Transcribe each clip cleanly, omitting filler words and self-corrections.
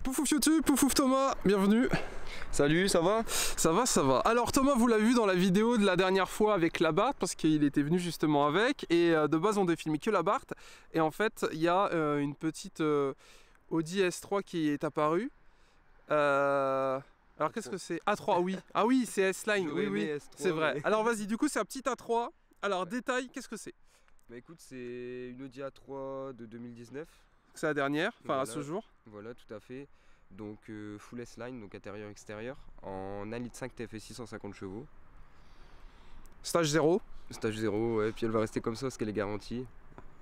Poufouf YouTube, Poufouf Thomas, bienvenue. Salut, ça va? Ça va, ça va. Alors Thomas, vous l'avez vu dans la vidéo de la dernière fois avec l'Abarth, parce qu'il était venu justement avec, et de base on devait filmer que l'Abarth, et en fait il y a une petite Audi S3 qui est apparue. Alors qu'est-ce que c'est? A3, oui. Ah oui, c'est S-Line, oui, c'est vrai. Mais... Alors vas-y, du coup c'est un petit A3. Alors ouais. Détail, qu'est-ce que c'est? Bah écoute, c'est une Audi A3 de 2019. C'est la dernière, enfin voilà, à ce jour. Voilà, tout à fait. Donc full S-Line, donc intérieur-extérieur, en 1,5 litre TFSI 150 chevaux. Stage 0. Stage 0, ouais, puis elle va rester comme ça parce qu'elle est garantie.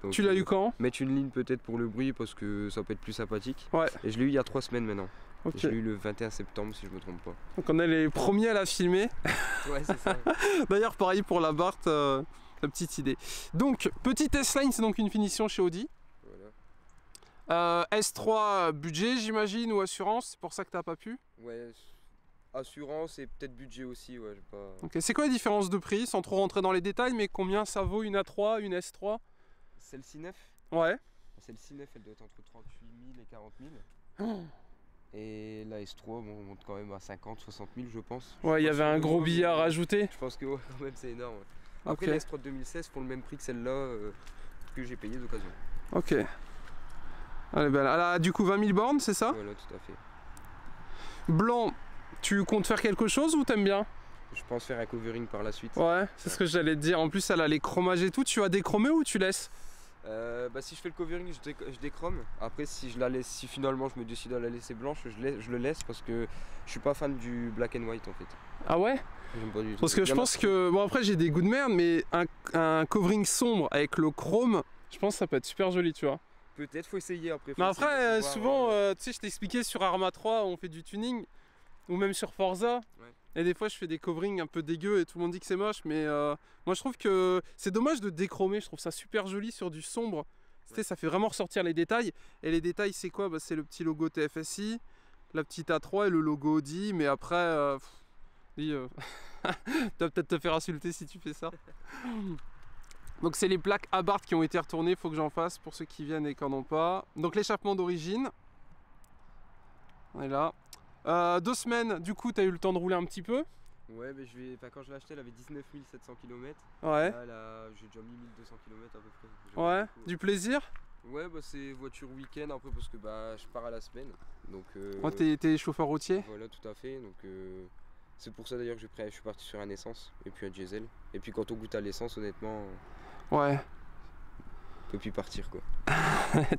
Donc, tu l'as eu quand? Mettre une ligne peut-être pour le bruit parce que ça peut être plus sympathique. Ouais. Et je l'ai eu il y a 3 semaines maintenant. Okay. Je l'ai eu le 21 septembre si je me trompe pas. Donc on est les premiers à la filmer. Ouais, c'est ça. D'ailleurs pareil pour l'Abarth, la petite idée. Donc petite S-Line, c'est donc une finition chez Audi. Voilà. S3 budget j'imagine ou assurance, c'est pour ça que t'as pas pu? Ouais, assurance et peut-être budget aussi, ouais. Pas... Ok, c'est quoi la différence de prix, sans trop rentrer dans les détails, mais combien ça vaut une A3, une S3? Celle-ci 9? Ouais. Celle-ci 9, elle doit être entre 38 000 et 40 000. Oh. Et la S3, bon, on monte quand même à 50, 60 000 je pense. Ouais, il y avait un gros billet à rajouter. Je pense que ouais, quand même c'est énorme. Après les S3 de 2016 font le même prix que celle-là que j'ai payé d'occasion. Ok. Elle est belle. Elle a du coup 20 000 bornes, c'est ça? Voilà, tout à fait. Blanc, tu comptes faire quelque chose ou t'aimes bien? Je pense faire un covering par la suite. Ouais, c'est ce que j'allais te dire. En plus, elle a les chromages et tout. Tu vas déchromer ou tu laisses? Bah si je fais le covering, je déchrome. Après si je la laisse, si finalement je me décide à la laisser blanche, je le laisse parce que je suis pas fan du black and white en fait. Ah ouais? J'aime pas du tout. Parce que je pense que, bon après j'ai des goûts de merde, mais un covering sombre avec le chrome, je pense que ça peut être super joli, tu vois. Peut-être, faut essayer après. Mais après, souvent, tu sais, je t'ai expliqué sur Arma 3, on fait du tuning, ou même sur Forza. Ouais. Et des fois, je fais des coverings un peu dégueux et tout le monde dit que c'est moche, mais moi je trouve que c'est dommage de déchromer. Je trouve ça super joli sur du sombre. Ouais. Ça fait vraiment ressortir les détails. Et les détails, c'est quoi? Bah, c'est le petit logo TFSI, la petite A3 et le logo Audi. Mais après, tu vas peut-être te faire insulter si tu fais ça. Donc c'est les plaques Abarth qui ont été retournées, faut que j'en fasse pour ceux qui viennent et qui n'en ont pas. Donc l'échappement d'origine, on est là. 2 semaines, du coup tu as eu le temps de rouler un petit peu? Ouais, mais quand je l'ai acheté elle avait 19 700 km. Ouais. Là j'ai déjà mis 1200 km à peu près. Ouais, du plaisir? Ouais, bah c'est voiture week-end un peu parce que bah je pars à la semaine. Donc ouais, t'es chauffeur routier? Voilà, tout à fait. Donc c'est pour ça d'ailleurs que je suis parti sur un essence et puis un diesel. Et puis quand on goûte à l'essence, honnêtement, ouais, on peut plus partir quoi.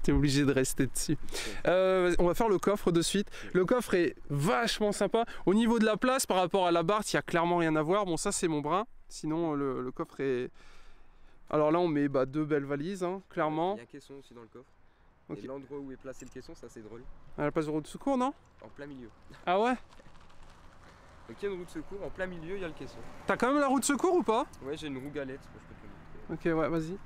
T'es obligé de rester dessus. On va faire le coffre de suite. Le coffre est vachement sympa. Au niveau de la place par rapport à l'Abarth, il n'y a clairement rien à voir. Bon, ça c'est mon brin. Sinon le coffre est... Alors là on met 2 belles valises, hein, clairement. Il y a un caisson aussi dans le coffre. Okay. Et l'endroit où est placé le caisson, ça c'est drôle. À la place de roue de secours, non? En plein milieu. Ah ouais? Donc il y a une roue de secours, en plein milieu il y a le caisson. T'as quand même la roue de secours ou pas? Ouais, j'ai une roue galette, je peux te le montrer. Ok, ouais, vas-y.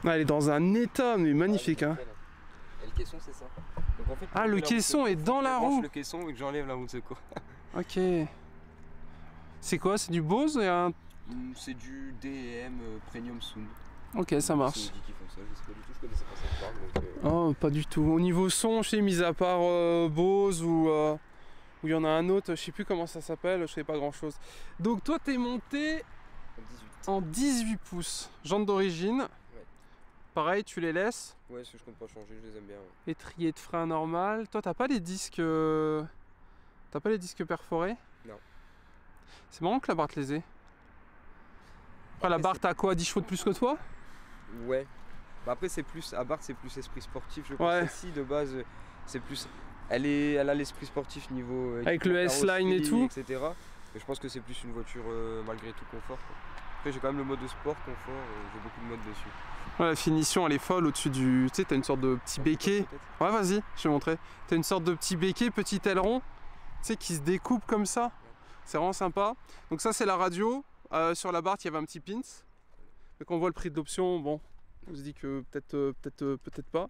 Ah, elle est dans un état mais magnifique, hein. Et le caisson c'est ça. Donc, en fait, ah, le caisson est dans la roue. Le caisson et que j'enlève la roue de secours. Ok. C'est quoi? C'est du Bose et un... C'est du D&M Premium Sound. Ok, ça marche. C'est Audi qui font ça, je sais pas du tout, je connaissais pas cette marque. Donc, oh, pas du tout. Au niveau son, je sais, mis à part Bose ou il y en a un autre, je sais plus comment ça s'appelle, je sais pas grand chose. Donc toi t'es monté en 18 pouces, jantes d'origine. Ouais. Pareil, tu les laisses? Ouais, je compte pas changer, je les aime bien. Ouais. Étrier de frein normal. Toi t'as pas les disques perforés? Non. C'est marrant que l'Abarth les ait. Après l'Abarth a quoi, 10 chevaux de plus que toi? Ouais. Bah après c'est plus, Abarth c'est plus esprit sportif, je pense. Ouais. Ici de base c'est plus, elle a l'esprit sportif niveau avec le S-Line et tout, etc. Mais je pense que c'est plus une voiture malgré tout confort quoi. Après j'ai quand même le mode de sport confort, j'ai beaucoup de modes dessus. Ouais, la finition elle est folle au-dessus du, tu sais, t'as une sorte de petit béquet. Ouais, vas-y, je vais montrer. T'as une sorte de petit béquet, petit aileron, tu sais, qui se découpe comme ça. Ouais. C'est vraiment sympa. Donc ça c'est la radio. Sur l'Abarth il y avait un petit pins. Donc on voit le prix de l'option, bon, on se dit que peut-être pas.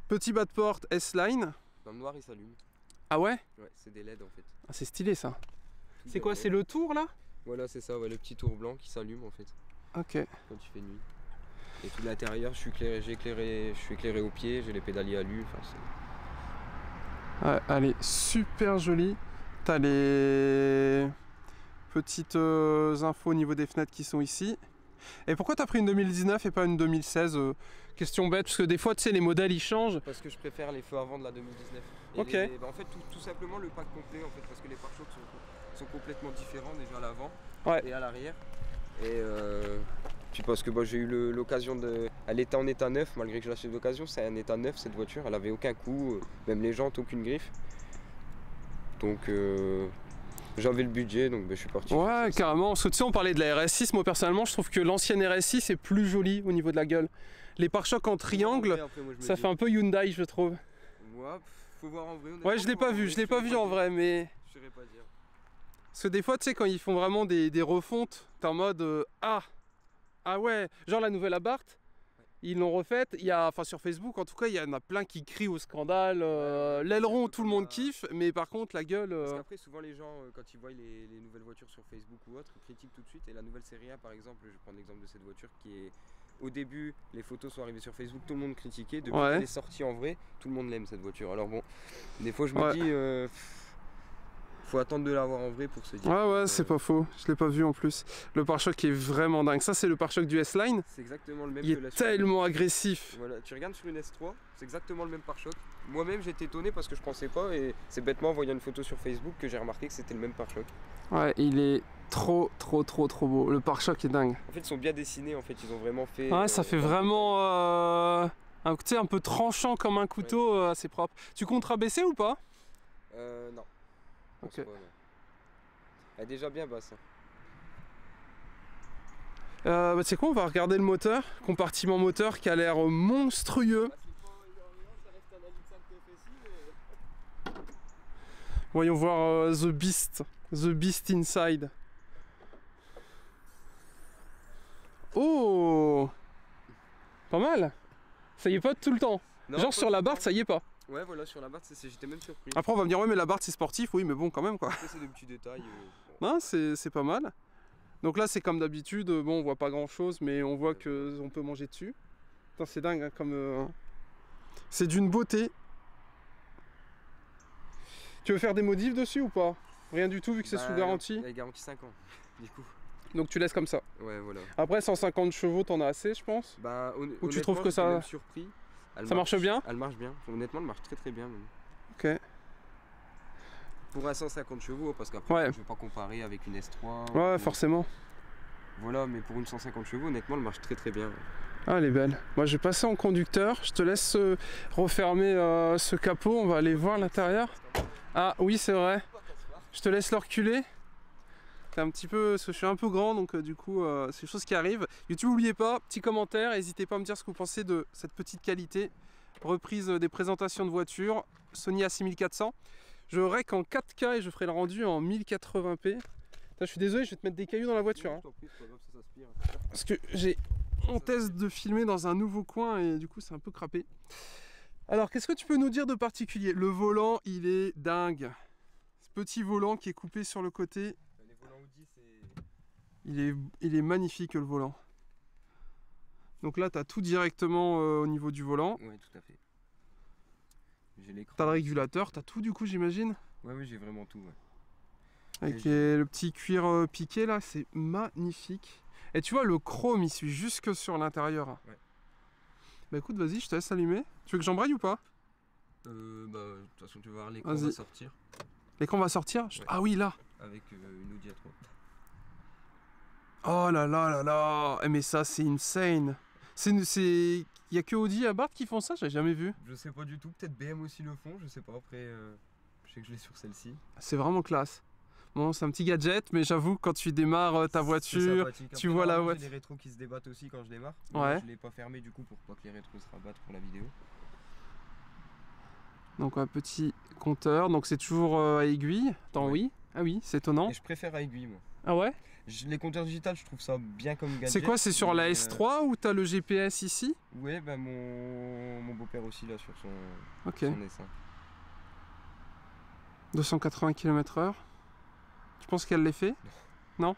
Petit bas de porte S-Line. Dans le noir il s'allume. Ah ouais? Ouais, c'est des LED en fait. Ah, c'est stylé ça. C'est quoi, c'est le tour là? Voilà, c'est ça, ouais, le petit tour blanc qui s'allume en fait. Ok. Quand tu fais nuit. Et tout l'intérieur, je suis éclairé au pied, j'ai les pédaliers à lui. Ouais, elle est super jolie. T'as les petites infos au niveau des fenêtres qui sont ici. Et pourquoi t'as pris une 2019 et pas une 2016 question bête, parce que des fois tu sais les modèles ils changent. Parce que je préfère les feux avant de la 2019. Et ok. en fait tout simplement le pack complet en fait, parce que les pare-chocs sont complètement différents déjà à l'avant Ouais. et à l'arrière. Et puis parce que j'ai eu l'occasion de. Elle était en état neuf, malgré que je l'achète d'occasion, c'est un état neuf cette voiture, elle avait aucun coup, même les jantes, aucune griffe. Donc j'avais le budget, donc je suis parti. Ouais, carrément. Parce que tu sais, on parlait de la RS6. Moi, personnellement, je trouve que l'ancienne RS6 est plus jolie au niveau de la gueule. Les pare-chocs en triangle, Après, moi, ça fait un peu Hyundai, je trouve. Ouais, faut voir en vrai. Ouais, je l'ai pas vu, en vrai, mais. Je saurais pas dire. Parce que des fois, tu sais, quand ils font vraiment des refontes, t'es en mode ah ouais, genre la nouvelle Abarth. Ils l'ont refaite, enfin sur Facebook en tout cas, il y en a plein qui crient au scandale. L'aileron, tout le monde kiffe, mais par contre la gueule. Parce qu'après, souvent les gens, quand ils voient les nouvelles voitures sur Facebook ou autre, ils critiquent tout de suite. Et la nouvelle série A, par exemple, je prends l'exemple de cette voiture qui est. Au début, les photos sont arrivées sur Facebook, tout le monde critiquait. Depuis qu'elle est sortie en vrai, tout le monde l'aime cette voiture. Alors bon, des fois je me dis. Faut attendre de l'avoir en vrai pour se dire. Ouais, c'est pas faux, je l'ai pas vu en plus. Le pare-choc est vraiment dingue. Ça, c'est le pare-choc du S-Line. C'est exactement le même. Il est tellement agressif. Voilà, tu regardes sur une S3, c'est exactement le même pare-choc. Moi-même, j'étais étonné parce que je pensais pas, et c'est bêtement en voyant une photo sur Facebook que j'ai remarqué que c'était le même pare-choc. Ouais, il est trop beau. Le pare-choc est dingue. En fait, ils sont bien dessinés, en fait, ils ont vraiment fait. Ouais, ça fait vraiment un peu tranchant comme un couteau, assez propre. Tu comptes rabaisser ou pas? Non. Ok. Pas, non. Elle est déjà bien basse. Tu sais quoi, on va regarder le moteur, compartiment moteur qui a l'air monstrueux. Voyons voir The Beast Inside. Oh, pas mal. Ça y est pas tout le temps. Non, genre sur la Barth, ça y est pas. Ouais, voilà, sur la Barth, j'étais même surpris. Après on va me dire ouais mais la Barth c'est sportif, oui mais bon quand même quoi. C'est des petits détails. Non, c'est pas mal. Donc là c'est comme d'habitude, bon on voit pas grand chose mais on voit que on peut manger dessus. Putain c'est dingue hein, comme c'est d'une beauté. Tu veux faire des modifs dessus ou pas? Rien du tout vu que c'est sous garantie. Il y a garantie 5 ans du coup. Donc tu laisses comme ça. Ouais voilà. Après 150 chevaux t'en as assez je pense. Ou tu trouves que ça... Même surpris. Ça marche bien? Elle marche bien. Honnêtement elle marche très bien même. Ok. Pour un 150 chevaux parce qu'après je vais pas comparer avec une S3. Ouais forcément. Voilà mais pour une 150 chevaux honnêtement elle marche très bien. Ah elle est belle. Moi je vais passer en conducteur. Je te laisse refermer ce capot. On va aller voir l'intérieur. Ah oui c'est vrai. Je te laisse le reculer. Un petit peu, parce que je suis un peu grand donc du coup c'est des choses qui arrivent. YouTube n'oubliez pas, petit commentaire, n'hésitez pas à me dire ce que vous pensez de cette petite qualité. Reprise des présentations de voitures, Sony A6400. Je rec en 4K et je ferai le rendu en 1080p. Je suis désolé, je vais te mettre des cailloux dans la voiture. Hein. Parce que j'ai en test de filmer dans un nouveau coin et du coup c'est un peu crapé. Alors qu'est-ce que tu peux nous dire de particulier? Le volant il est dingue. Ce petit volant qui est coupé sur le côté. Il est magnifique le volant. Donc là tu as tout directement au niveau du volant. Ouais tout à fait. T'as le régulateur, t'as tout du coup j'imagine. Ouais j'ai vraiment tout. Ouais. Avec le petit cuir piqué là, c'est magnifique. Et tu vois le chrome il suit jusque sur l'intérieur. Ouais. Bah écoute vas-y je te laisse allumer. Tu veux que j'embraye ou pas? De toute façon tu vas voir l'écran va sortir. L'écran va sortir? Ouais. Ah oui là. Avec une Audi A3. Oh là là là là. Mais ça c'est insane. Il y a que Audi à Barth qui font ça, j'ai jamais vu. Je sais pas du tout, peut-être BM aussi le font, je sais pas, après je sais que je l'ai sur celle-ci. C'est vraiment classe. Bon c'est un petit gadget mais j'avoue quand tu démarres ta voiture, tu vois la voiture. J'ai les rétros qui se débattent aussi quand je démarre. Ouais. Je l'ai pas fermé du coup pour pas que les rétros se rabattent pour la vidéo. Donc un petit compteur, donc c'est toujours à aiguille. Attends oui. Ah oui, c'est étonnant. Et je préfère à aiguille moi. Ah ouais? Les compteurs digitales, je trouve ça bien comme gadget. C'est quoi? C'est sur la S3 ou t'as le GPS ici? Ouais, bah mon beau-père aussi là sur son S1. 280 km/h. Tu penses qu'elle l'est fait? Non.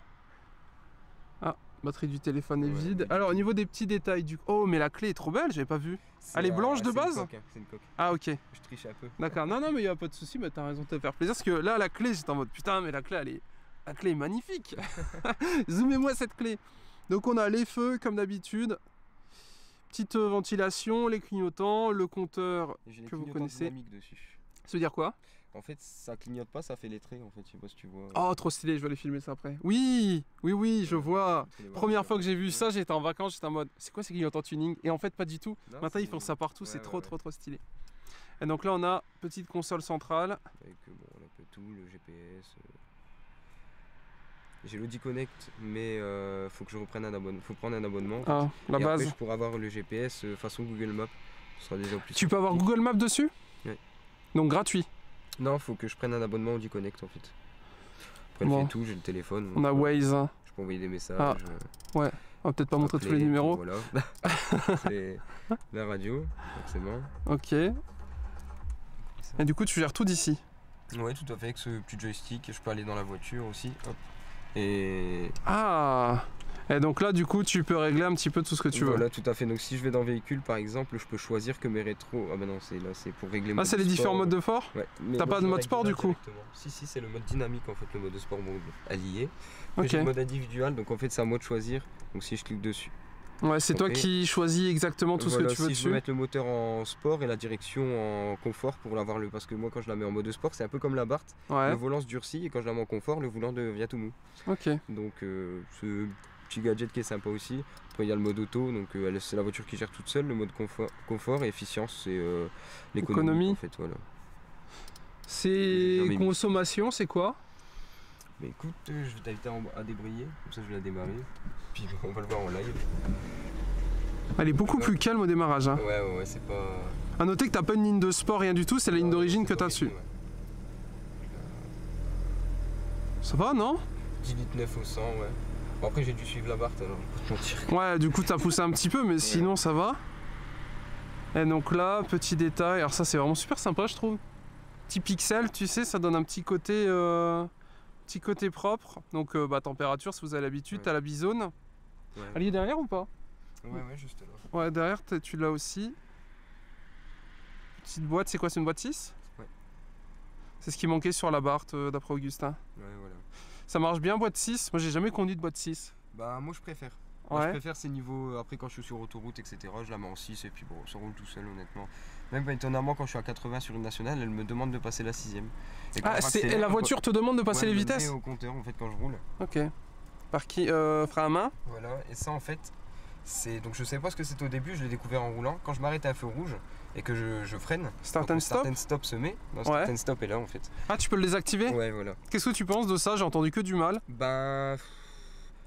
Ah, Batterie du téléphone est Ouais, vide. mais Alors au niveau des petits détails du... Oh mais la clé est trop belle, j'avais pas vu. Elle est blanche de base? C'est une coque. Ah ok. Je triche un peu. D'accord, non mais il y a pas de souci, mais t'as raison de te faire plaisir. Parce que là la clé, j'étais en mode putain mais la clé est magnifique. Zoomez-moi cette clé. Donc on a les feux comme d'habitude. Petite ventilation, les clignotants, le compteur que vous connaissez. Dessus. Ça veut dire quoi? En fait, ça clignote pas, ça fait les traits en fait. Je sais pas si tu vois. Oh, trop stylé, je vais aller filmer ça après. Oui, je vois. Première fois que j'ai vu ça, j'étais en vacances, j'étais en mode c'est quoi ces clignotants tuning? Et en fait, pas du tout. Non, maintenant, ils font ça partout, c'est trop stylé. Et donc là, on a petite console centrale. Avec bon, on a un peu tout, le GPS. J'ai l'Audi Connect, mais faut que je reprenne un abonnement. Faut prendre un abonnement. Ah, la base. Après, je pourrais avoir le GPS façon Google Maps. Ce sera déjà plus. Tu peux avoir Google Maps dessus? Oui. Donc gratuit. Non, faut que je prenne un abonnement Audi Connect en fait. Après, Bon. elle fait tout, j'ai le téléphone. On a Waze. Je peux envoyer des messages. Ah. Ouais. On va peut-être pas montrer tous les numéros. Voilà. C'est la radio, forcément. Ok. Et du coup, tu gères tout d'ici. Ouais, tout à fait. Avec ce petit joystick, je peux aller dans la voiture aussi. Hop. Et Ah. Et donc là, du coup, tu peux régler un petit peu tout ce que tu veux. Voilà, tout à fait. Donc si je vais dans le véhicule, par exemple, je peux choisir que mes rétros. Ah bah non, c'est pour régler. Ah, c'est les différents modes de sport? Ouais. T'as pas de mode sport du coup? Si, c'est le mode dynamique en fait, le mode de sport mode allié. Ok. J'ai le mode individuel, donc en fait c'est à moi de choisir. Donc si je clique dessus. Ouais, c'est toi qui choisis exactement tout ce que tu veux si dessus. je veux mettre le moteur en sport et la direction en confort pour l'avoir parce que moi quand je la mets en mode sport, c'est un peu comme la Barthes. Ouais. Le volant se durcit et quand je la mets en confort, le volant devient tout mou. Ok. Donc ce petit gadget qui est sympa aussi. Après il y a le mode auto, donc c'est la voiture qui gère toute seule. Le mode confort et efficience, c'est l'économie en fait, voilà. C'est consommation, c'est quoi? Mais écoute, je vais t'inviter à débrayer, comme ça je vais la démarrer. Puis on va le voir en live. Elle est beaucoup plus calme au démarrage. Hein. Ouais, c'est pas. A noter que t'as pas une ligne de sport, rien du tout, c'est la ligne d'origine que t'as dessus. Ouais. Ça va, non? 10 litres 9 au 100, ouais. Bon, après j'ai dû suivre la Barthes alors, je peux pas te mentir. Ouais, du coup t'as poussé un petit peu, mais sinon ça va. Et donc là, petit détail, alors ça c'est vraiment super sympa je trouve. Petit pixel, tu sais, ça donne un petit côté propre. Donc température, si vous avez l'habitude, t'as la bizone. Ouais. Elle y est derrière ou pas? Ouais, juste là. Ouais, derrière tu l'as aussi. Petite boîte, c'est quoi? C'est une boîte 6? Ouais. C'est ce qui manquait sur la Barthes d'après Augustin. Ouais, voilà. Ça marche bien boîte 6? Moi j'ai jamais conduit de boîte 6. Bah moi je préfère. Ouais. Moi, je préfère ces niveaux, après quand je suis sur autoroute etc, je la mets en 6 et puis bon, ça roule tout seul honnêtement. Même étonnamment quand je suis à 80 sur une nationale, elle me demande de passer la 6ème. Et la voiture te demande de passer les vitesses? Au compteur en fait quand je roule. Ok. Par qui? Frein à main? Voilà, et ça en fait, c'est donc je sais pas ce que c'est au début, je l'ai découvert en roulant. Quand je m'arrête à un feu rouge et que je freine, Start and stop? Start and stop se met, Start and stop est là en fait. Ah, tu peux le désactiver? Ouais, voilà. Qu'est-ce que tu penses de ça? J'ai entendu que du mal. Ben,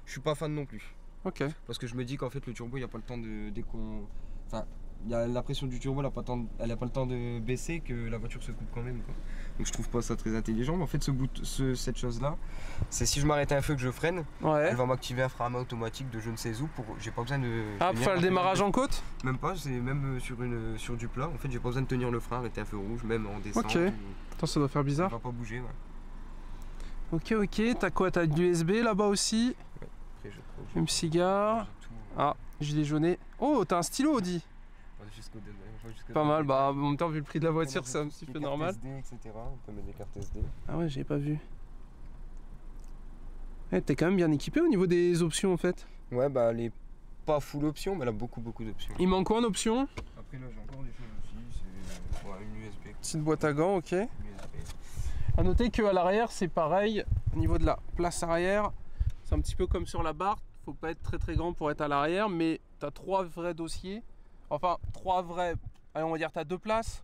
je suis pas fan non plus. Ok. Parce que je me dis qu'en fait le turbo il n'y a pas le temps de enfin il y a la pression du turbo, elle a pas le temps de baisser, que la voiture se coupe quand même quoi. Donc je trouve pas ça très intelligent. Mais en fait cette chose là, c'est si je m'arrête à un feu que je freine, elle va m'activer un frein à main automatique de je ne sais où pour j'ai pas besoin de. Ah, pour faire le démarrage en côte? Même pas, c'est même sur du plat. En fait j'ai pas besoin de tenir le frein, arrêter un feu rouge, même en descente. Ok. Attends, ça doit faire bizarre. Ça va pas bouger, ouais. Ok, t'as quoi? T'as de l'USB là-bas aussi? Ouais. Après, Même cigare. Ah, gilet jauné. Oh, t'as un stylo Audi. Pas mal, bah en même temps vu le prix de la voiture c'est un petit peu normal. SD, etc. On peut mettre des cartes SD. Ah ouais, j'avais pas vu. T'es quand même bien équipé au niveau des options en fait. Ouais, bah elle est pas full option, mais elle a beaucoup d'options. Il manque quoi en option? Après là j'ai encore des choses aussi, c'est une USB. Petite boîte à gants, ok. USB. A noter qu'à l'arrière c'est pareil, au niveau de la place arrière, c'est un petit peu comme sur la Barthes, faut pas être très grand pour être à l'arrière, mais t'as 3 vrais dossiers. Enfin, 3 vrais, allez on va dire t'as 2 places,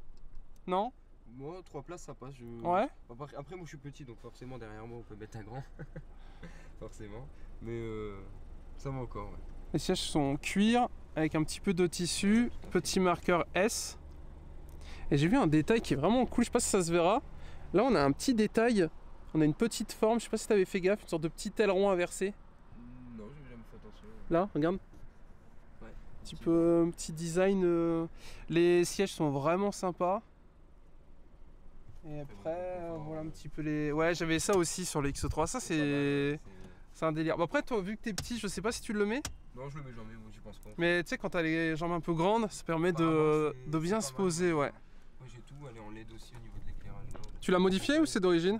non? Moi 3 places ça passe. Ouais. Après moi je suis petit donc forcément derrière moi on peut mettre un grand. Forcément. Mais ça va encore. Ouais. Les sièges sont cuir avec un petit peu de tissu, petit marqueur S. Et j'ai vu un détail qui est vraiment cool, je sais pas si ça se verra. Là on a un petit détail, on a une petite forme, je sais pas si t'avais fait gaffe, une sorte de petit aileron inversé. Non, j'ai jamais fait attention. Là, regarde. Petit design. Les sièges sont vraiment sympas. Et après, voilà un petit peu les. Ouais, j'avais ça aussi sur le X3. Ça, c'est C'est un délire. Bon, après, toi, vu que t'es petit, je sais pas si tu le mets. Non, je le mets jamais, moi j'y pense pas. Mais tu sais, quand t'as les jambes un peu grandes, ça permet de bien se poser, ouais. Moi j'ai tout, elle est en LED aussi au niveau de l'éclairage. Tu l'as modifié ou c'est d'origine?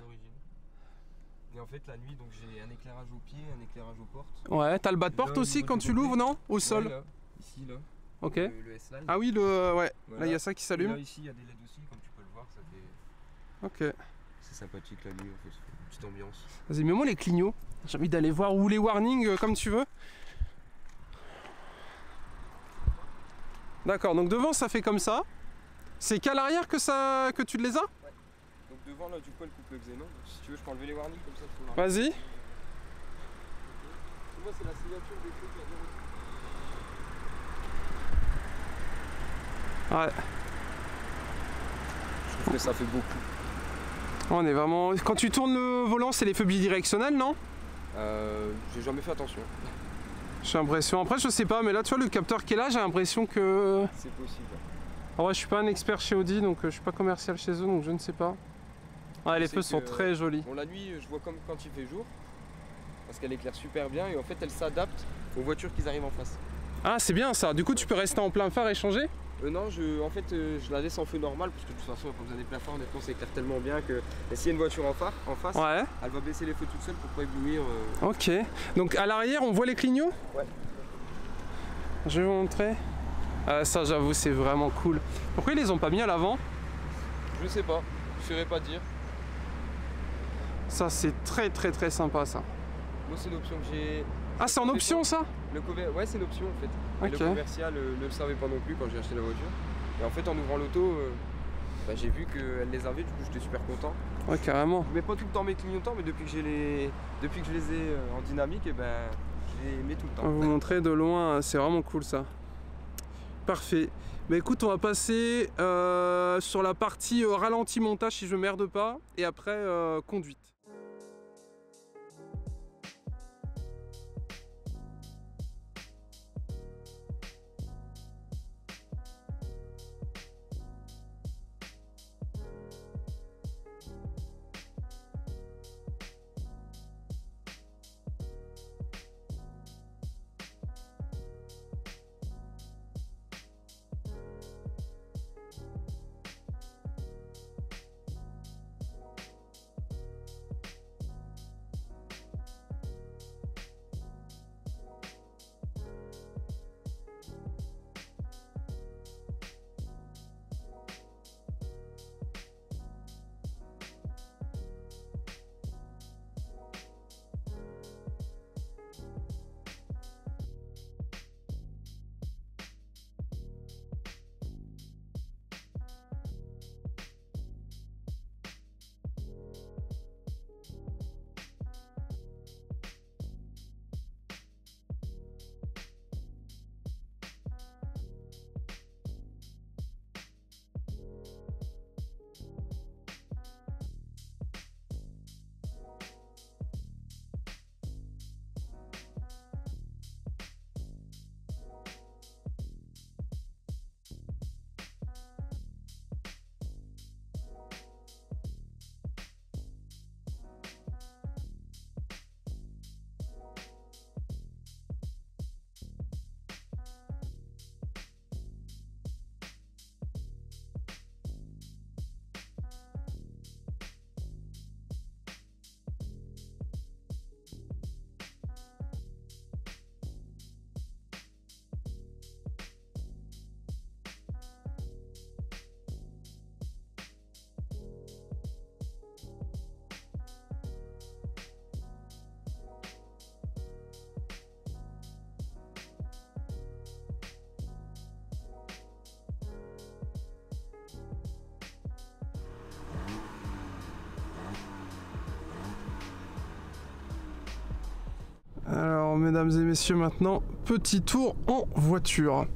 Et en fait, la nuit, donc j'ai un éclairage au pied, un éclairage aux portes. Ouais, t'as le bas de porte aussi quand tu l'ouvres, non? Au sol? Là, ici, là. Ok. Le S-Line. Ah oui, ouais. Voilà. Là, il y a ça qui s'allume. Là, ici, il y a des LED aussi, comme tu peux le voir, ça fait. Ok. C'est sympathique la nuit, en fait, une petite ambiance. Vas-y, mets-moi les clignots. J'ai envie d'aller voir, ou les warnings, comme tu veux. D'accord, donc devant ça fait comme ça. C'est qu'à l'arrière que tu les as? Ouais. Donc devant là du coup elle coupe le xénon. Si tu veux je peux enlever les warnings comme ça. Vas-y. Tu vois c'est la signature des trucs là. Ouais. Je trouve que ça fait beaucoup. On est vraiment... Quand tu tournes le volant, c'est les feux bidirectionnels, non? J'ai jamais fait attention. J'ai l'impression, après je sais pas, mais là tu vois le capteur qui est là, j'ai l'impression que... C'est possible. En vrai je suis pas un expert chez Audi, donc je suis pas commercial chez eux, donc je ne sais pas. Ouais, les feux sont très jolis. Bon la nuit je vois comme quand il fait jour, parce qu'elle éclaire super bien et en fait elle s'adapte aux voitures qui arrivent en face. Ah c'est bien ça, du coup tu peux rester en plein phare et changer? Non, en fait je la laisse en feu normal parce que de toute façon il n'y a pas besoin des plafonds, honnêtement ça éclaire tellement bien que et s'il y a une voiture en face, ouais. Elle va baisser les feux toute seule pour pas éblouir. Ok, donc à l'arrière on voit les clignots? Ouais. Je vais vous montrer. Ah, ça j'avoue c'est vraiment cool. Pourquoi ils les ont pas mis à l'avant? Je sais pas, je saurais pas dire. Ça c'est très sympa ça. Moi c'est une option que j'ai... Ah c'est en option ça? Ouais c'est une option en fait. Okay. Le commercial ne le savait pas non plus quand j'ai acheté la voiture. Et en fait en ouvrant l'auto, j'ai vu qu'elle les avait, du coup j'étais super content. Ouais carrément. Je mets pas tout le temps mes clignotants, mais depuis que je les ai en dynamique, et je les mets tout le temps. On va vous montrer de loin, c'est vraiment cool ça. Parfait. Bah écoute, on va passer sur la partie ralenti montage si je merde pas, et après conduite. Alors mesdames et messieurs, maintenant petit tour en voiture.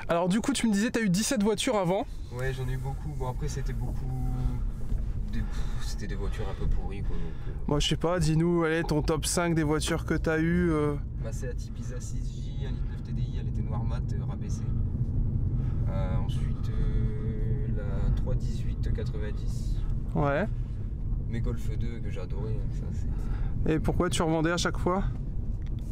Alors du coup tu me disais tu as eu 17 voitures avant. Ouais j'en ai eu beaucoup, bon après c'était c'était des voitures un peu pourries quoi. Moi je sais pas, dis-nous allez, ton top 5 des voitures que tu as eu. C'est la Ibiza 6J, 1.9 TDI, elle était noire mat, rabaissée. Ensuite la 318 90. Ouais. Mes Golf 2 que j'ai adoré. Ça, et pourquoi tu revendais à chaque fois?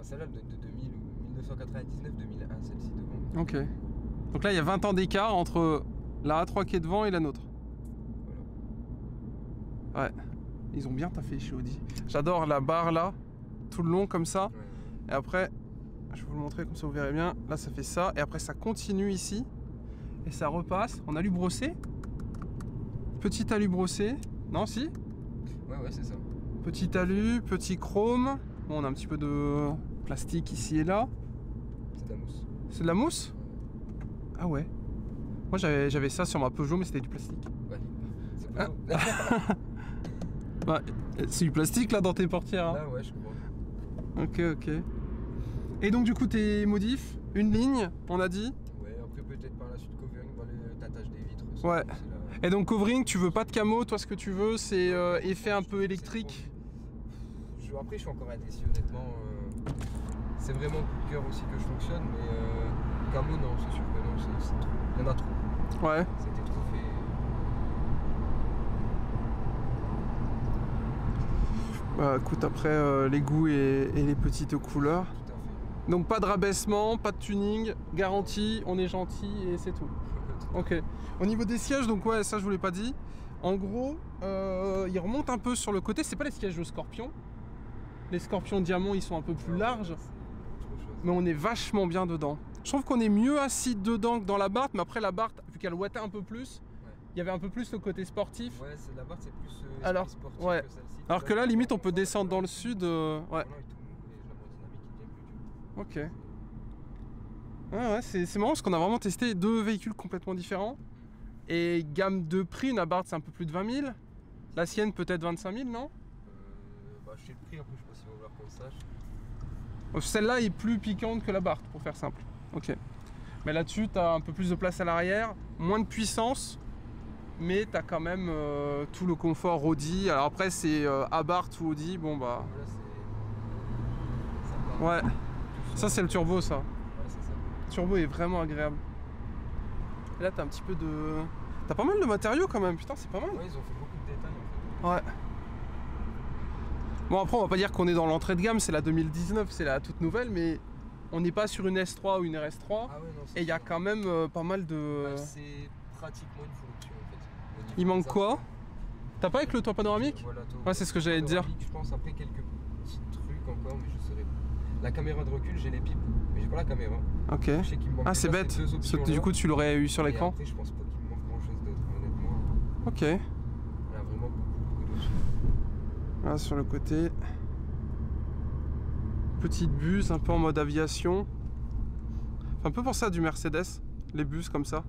Bah, celle-là de 2000 ou 1999-2001, celle-ci devant. Ok. Donc là, il y a 20 ans d'écart entre la A3 qui est devant et la nôtre. Voilà. Ouais. Ils ont bien taffé chez Audi. J'adore la barre là, tout le long comme ça. Ouais. Et après, je vais vous le montrer comme ça vous verrez bien. Là, ça fait ça. Et après, ça continue ici. Et ça repasse en alu brossé. Petit alu brossé. Non, si? Ouais, c'est ça. Petit alu, petit chrome. Bon, on a un petit peu de plastique ici et là. C'est de la mousse. C'est de la mousse? Ah ouais. Moi, j'avais ça sur ma Peugeot, mais c'était du plastique. Ouais, c'est Peugeot. Ouais, c'est du plastique là dans tes portières. Hein. Là, ouais, je crois. Ok. Et donc, du coup, tes modifs, une ligne, on a dit? Ouais, après, peut-être par la suite, covering, le tâtage des vitres. Ça, ouais. Et donc, covering, tu veux pas de camo, toi, ce que tu veux, c'est effet un peu électrique. Après, je suis encore indécis, honnêtement. C'est vraiment coup de cœur aussi que je fonctionne, mais camo, non, c'est sûr que non, c'est trop. Il y en a trop. Ouais. C'était trop fait. Bah, écoute, après, les goûts et les petites couleurs. Tout à fait. Donc, pas de rabaissement, pas de tuning, garantie, on est gentil et c'est tout. Ok. Au niveau des sièges, donc ouais, ça je vous l'ai pas dit. En gros, ils remontent un peu sur le côté. C'est pas les sièges de Scorpion. Les Scorpions Diamant, ils sont un peu plus larges. Mais on est vachement bien dedans. Je trouve qu'on est mieux assis dedans que dans la Barth. Mais après la Barth, vu qu'elle ouattait un peu plus, il y avait un peu plus le côté sportif. Ouais, la Barth c'est plus sportif ouais. que celle-ci. Alors que là, limite, on peut descendre dans le sud. Ouais. Ok. Ah ouais, c'est marrant parce qu'on a vraiment testé deux véhicules complètement différents. Et gamme de prix, une Abarth c'est un peu plus de 20 000. La sienne peut-être 25 000, non? Je sais le prix, après je sais pas si on va voir qu'on le sache. Celle-là est plus piquante que la Barth, pour faire simple. Ok. Mais là-dessus, tu as un peu plus de place à l'arrière, moins de puissance, mais tu as quand même tout le confort Audi. Alors après, c'est Abarth ou Audi, bon bah... Ouais, ça c'est le turbo, ça. Le turbo est vraiment agréable. Et là, t'as un petit peu de... T'as pas mal de matériaux quand même, putain, c'est pas mal. Ouais, ils ont fait beaucoup de détails en fait. Ouais. Bon, après, on va pas dire qu'on est dans l'entrée de gamme, c'est la 2019, c'est la toute nouvelle, mais on n'est pas sur une S3 ou une RS3. Ah ouais, non, et il y a quand même pas mal de... c'est pratiquement une full option en fait. Il manque quoi? T'as pas avec le toit panoramique? Voilà, ouais, c'est ce que j'allais te dire. Je pense après quelques petits trucs encore, mais je saurais pas. La caméra de recul, j'ai les pipes, mais j'ai pas la caméra. Ok. Je sais qu'il me manque c'est bête. Du coup, tu l'aurais eu sur l'écran. Après, je pense pas qu'il me manque grand chose d'autre, honnêtement. Ok. Il y a vraiment beaucoup d'options. Là, sur le côté. Petite buse, un peu en mode aviation. Fait un peu penser à du Mercedes, les buses comme ça.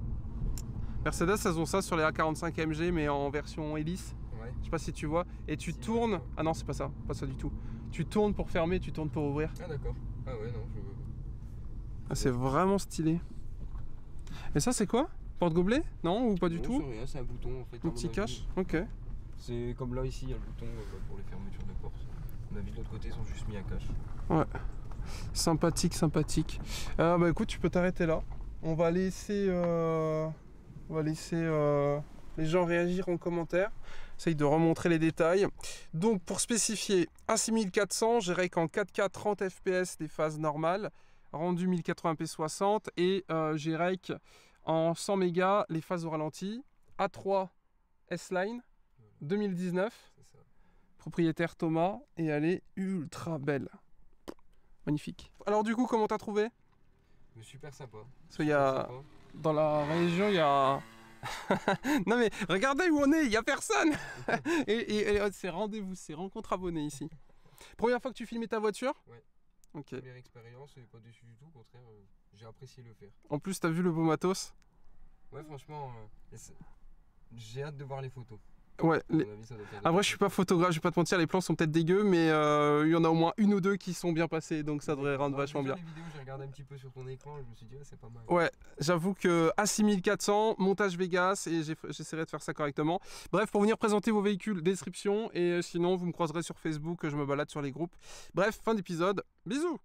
Mercedes, elles ont ça sur les A45 AMG, mais en version hélice. Ouais. Je sais pas si tu vois. Et tu tournes. Ah non, c'est pas ça du tout. Tu tournes pour fermer, tu tournes pour ouvrir. Ah d'accord. Ah ouais, non, je... Ah, c'est vraiment stylé. Et ça, c'est quoi? Porte-gobelet? Non, ou pas du tout? C'est rien, c'est un bouton en fait. Un petit cache? Ok. C'est comme là, ici, il y a le bouton pour les fermetures de porte. On a vu de l'autre côté, ils ont juste mis un cache. Ouais. Sympathique. Bah écoute, tu peux t'arrêter là. On va laisser, les gens réagir en commentaire. Essaye de remontrer les détails. Donc pour spécifier, un 6400, j'ai rec en 4K 30 fps des phases normales, rendu 1080p 60 et j'ai rec en 100 mégas les phases au ralenti. A3 S-Line 2019. C'est ça. Propriétaire Thomas et elle est ultra belle. Magnifique. Alors du coup, comment t'as trouvé? Super sympa. Parce qu'il y a... Dans la région, il y a... non mais regardez où on est, il n'y a personne. et c'est rendez-vous, c'est rencontre abonnée ici. Première fois que tu filmais ta voiture? Ouais. Ok. Première expérience, pas déçu du tout, au contraire, j'ai apprécié le faire. En plus, t'as vu le beau matos? Ouais, franchement, j'ai hâte de voir les photos. Ouais. Après, je suis pas photographe, je vais pas te mentir, les plans sont peut-être dégueux, mais il y en a au moins une ou deux qui sont bien passés, donc ça devrait rendre vachement bien. Les vidéos, j'ai regardé un petit peu sur ton écran et je me suis dit, ouais, c'est pas mal. Ouais, j'avoue que A6400, montage Vegas, et j'essaierai de faire ça correctement. Bref, pour venir présenter vos véhicules, description, et sinon, vous me croiserez sur Facebook, je me balade sur les groupes. Bref, fin d'épisode, bisous!